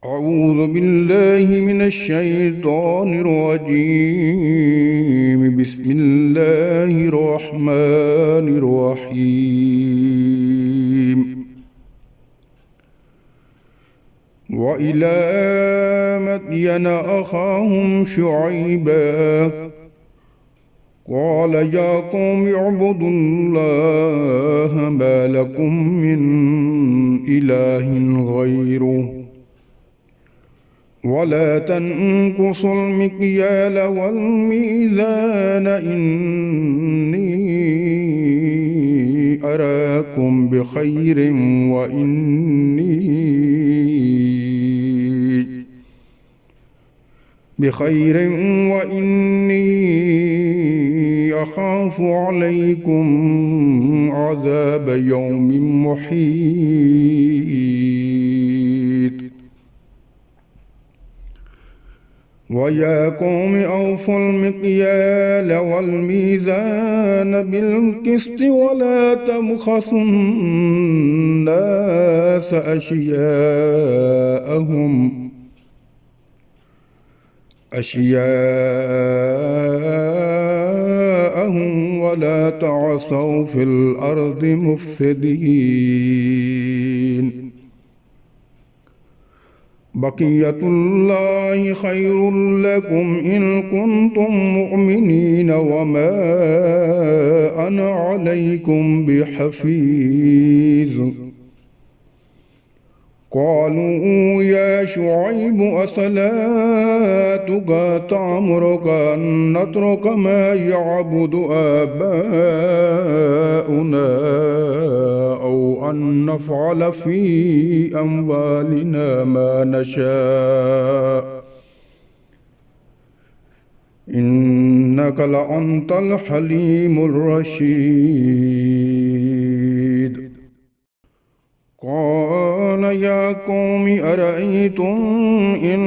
أعوذ بالله من الشيطان الرجيم. بسم الله الرحمن الرحيم. وإلى مدين أخاهم شعيبا قال يا قوم اعبدوا الله ما لكم من إله غيره ولا تنقصوا المكيال والميزان إني أراكم بخير وإني أخاف عليكم عذاب يوم محيط. ويا قوم أوفوا المكيال والميزان بالقسط ولا تبخسوا الناس أشياءهم ولا تعصوا في الأرض مفسدين. بقية الله خير لكم إن كنتم مؤمنين وما أنا عليكم بحفيظ. قالوا يا شعيب أصلاتك تأمرك أن نترك ما يعبد آباؤنا أو أن نفعل في أموالنا ما نشاء إنك لأنت الحليم الرشيد. قال يا قوم أرأيتم إن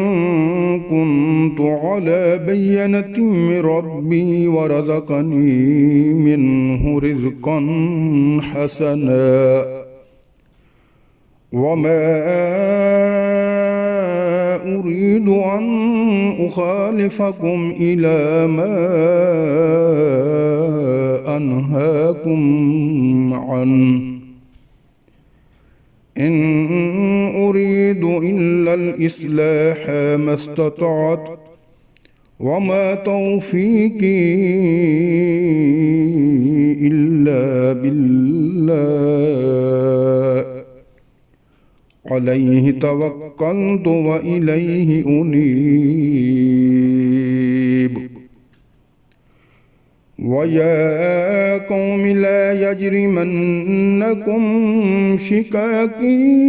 كنت على بينة من ربي ورزقني منه رزقا حسنا وما أريد أن أخالفكم إلى ما أنهاكم عنه إن أريد إلا الإصلاح ما استطعت وما توفيقي إلا بالله عليه توكلت وإليه أنيب. ويا قوم لا يجرمنكم شقاقي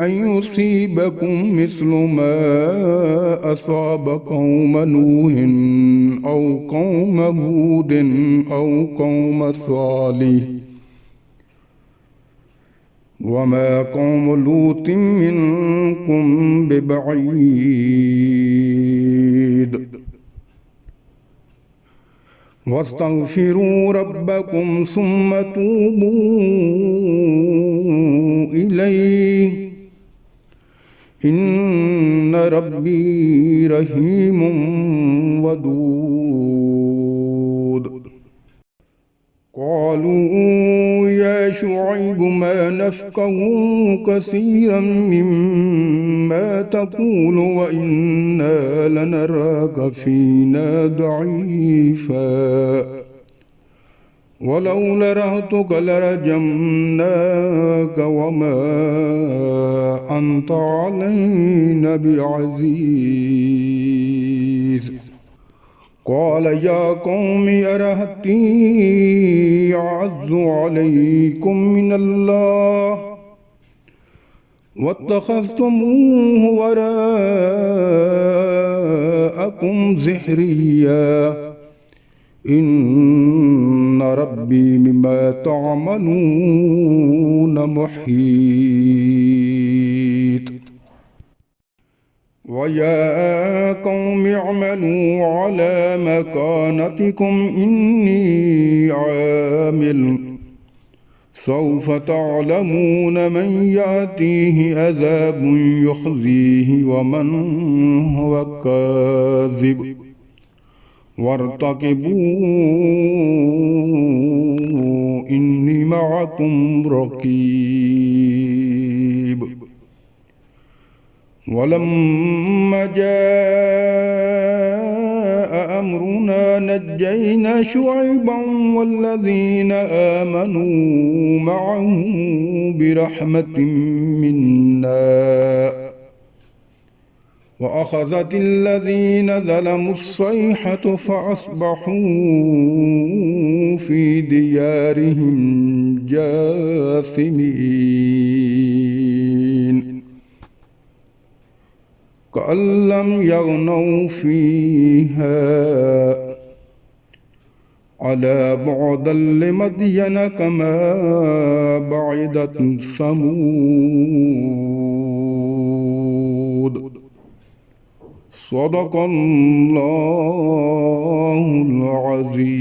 أن يصيبكم مثل ما أصاب قوم نوح أو قوم هود أو قوم صالح وما قوم لوط منكم ببعيد. واستغفروا ربكم ثم توبوا إليه إن ربي رحيم ودود. قالوا يا شعيب ما نفقه كثيرا مما تقول وإنا لنراك فينا ضعيفا ولولا رهطك لرجمناك وما أنت علينا بعزيز. قال يا قوم أرهطي أعز عليكم من الله واتخذتموه وراءكم ظهريا إن ربي بما تعملون محيط. ويا قوم اعملوا على مكانتكم إني عامل سوف تعلمون من يأتيه عذاب يخزيه ومن هو كاذب وارتقبوا إني معكم رقيب ولما جاء أمرنا نجينا شعيبا والذين آمنوا معه برحمة منا وأخذت الذين ظلموا الصيحة فأصبحوا في ديارهم جاثمين كأن لم يغنوا فيها على بعدا لمدين كما بعدت ثمود صدق الله العظيم.